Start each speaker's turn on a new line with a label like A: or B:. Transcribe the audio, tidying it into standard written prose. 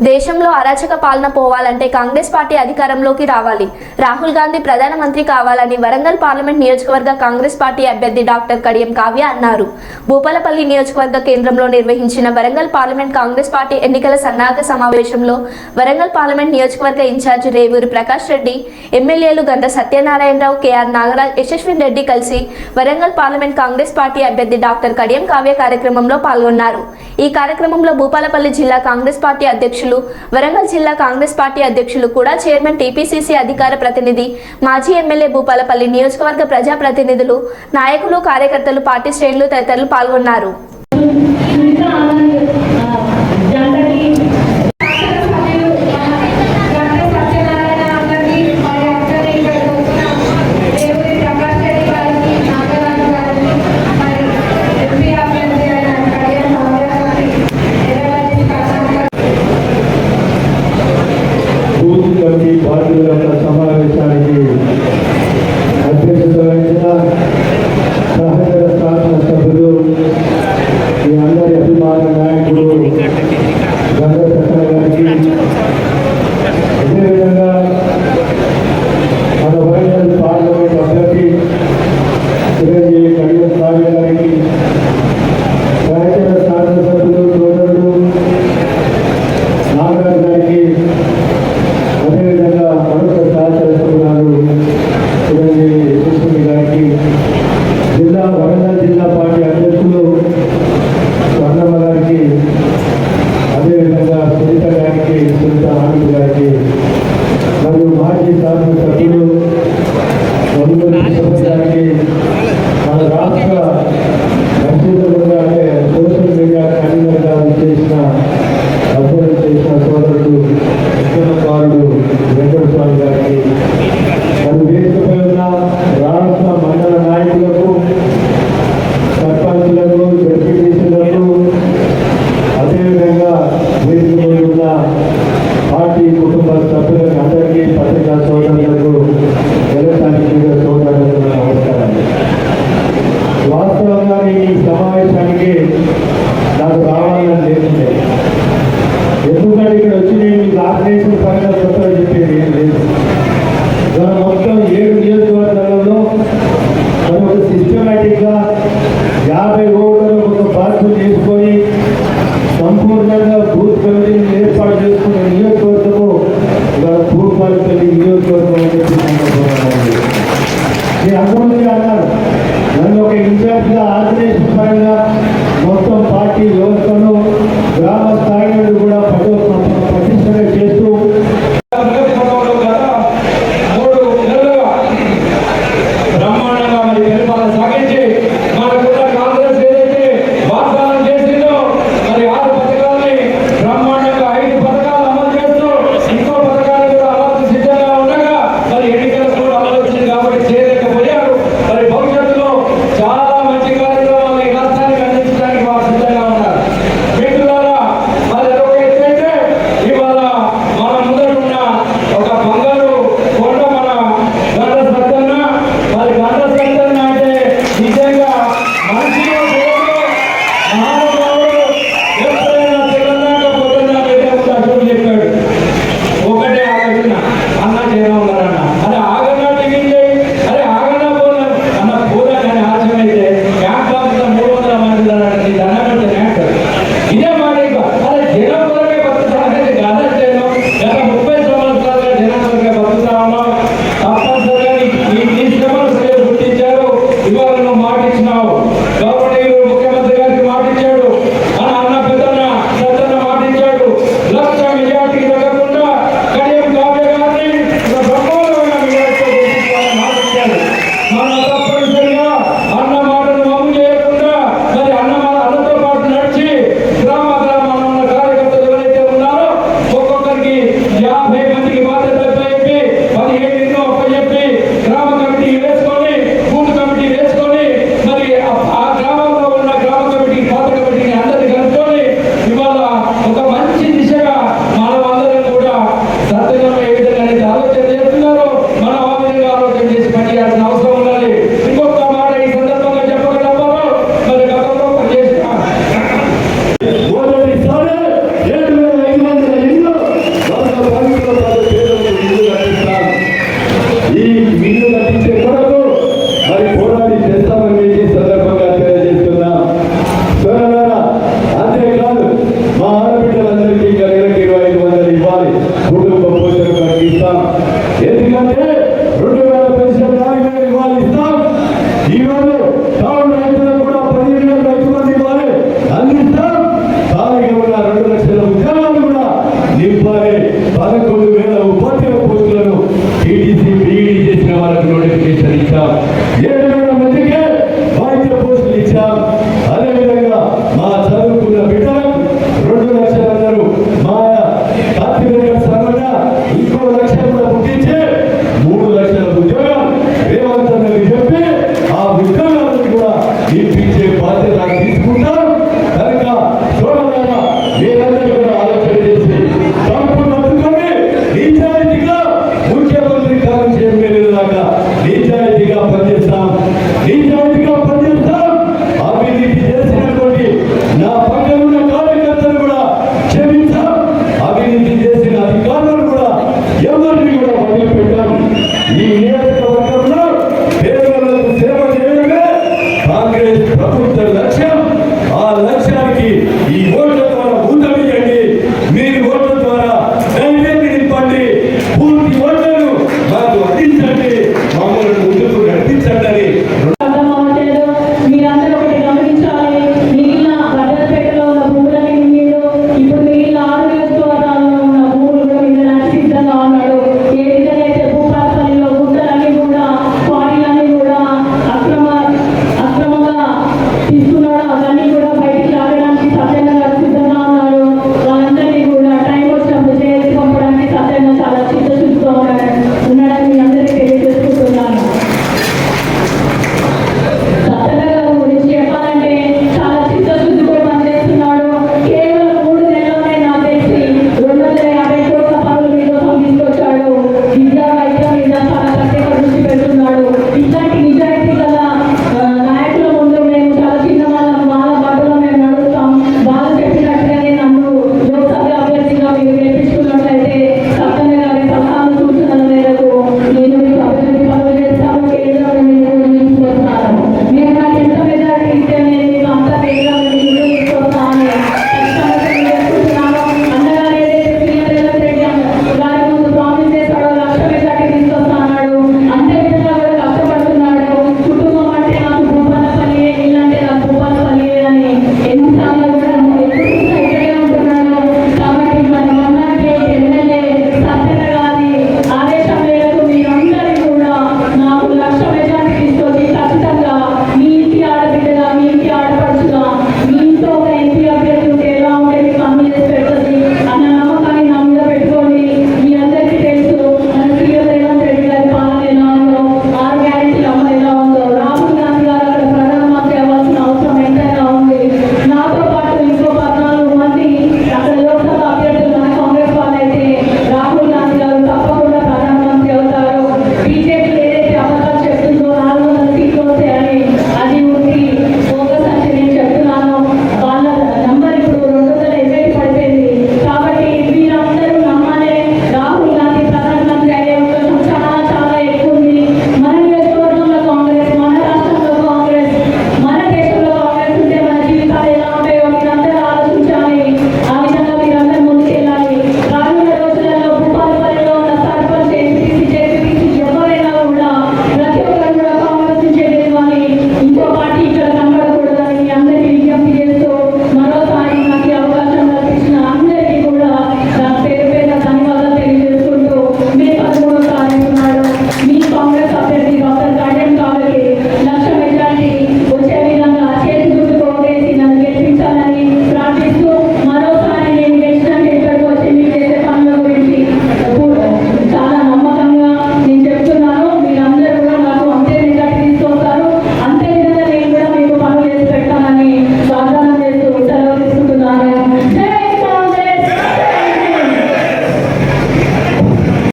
A: దేశంలో అరాచక పాలన పోవాలంటే కాంగ్రెస్ పార్టీ అధికారంలోకి రావాలి. రాహుల్ గాంధీ ప్రధానమంత్రి కావాలని వరంగల్ పార్లమెంట్ నియోజకవర్గ కాంగ్రెస్ పార్టీ అభ్యర్థి డాక్టర్ కడియం కావ్య అన్నారు. భూపాలపల్లి నియోజకవర్గ కేంద్రంలో నిర్వహించిన వరంగల్ పార్లమెంట్ కాంగ్రెస్ పార్టీ ఎన్నికల సన్నాహక సమావేశంలో వరంగల్ పార్లమెంట్ నియోజకవర్గ ఇన్ఛార్జి రేవూరి ప్రకాష్ రెడ్డి, ఎమ్మెల్యేలు గంట సత్యనారాయణరావు, కేఆర్ నాగరాజ్, యశస్విన్ రెడ్డి కలిసి వరంగల్ పార్లమెంట్ కాంగ్రెస్ పార్టీ అభ్యర్థి డాక్టర్ కడియం కావ్య కార్యక్రమంలో పాల్గొన్నారు. ఈ కార్యక్రమంలో భూపాలపల్లి జిల్లా కాంగ్రెస్ పార్టీ అధ్యక్షులు, వరంగల్ జిల్లా కాంగ్రెస్ పార్టీ అధ్యక్షులు కూడా చైర్మన్, టీపీసీసీ అధికార ప్రతినిధి, మాజీ ఎమ్మెల్యే, భూపాలపల్లి నియోజకవర్గ ప్రజా ప్రతినిధులు, నాయకులు, కార్యకర్తలు, పార్టీ శ్రేణులు తదితరులు పాల్గొన్నారు.
B: సమావేశానికి అధ్యక్షత వహించిన సహచర శాసనసభ్యులు, ఈ అందరి అభిమాన నాయకులు గంగ సత్యనారాయణ గారికి, అదేవిధంగా మన వరంగల్ పార్లమెంట్ అభ్యర్థి చిరంజీవి కడియం కావ్య గారికి, సహచర శాసనసభ్యులు సోదరుడు నాగరాజు గారికి, అదేవిధంగా మరొక శాసనసభ్యురాలు చిరంజీవి యశస్విని గారికి, వరంగల్ జిల్లా పార్టీ అధ్యక్షులు స్వర్ణమ్మ గారికి, అదేవిధంగా సునీత గారికి, సునీత ఆనంద్ గారికి, మరియు మాజీ శాసనసభ్యులు గారికి, మన రాష్ట్ర రచయితలుగా సోషల్ మీడియా కన్వీనర్గా చేసిన అభ్యర్థి చేసిన సోదరుడు ఉద్యమకారుడు వెంకటస్వామి గారికి, మరియు వేదికపై ఉన్న రాష్ట్ర మండల నాయకులకు, సర్పంచులకు, డిప్యూటీసీలకు, అదేవిధంగా వేదికపై ఉన్న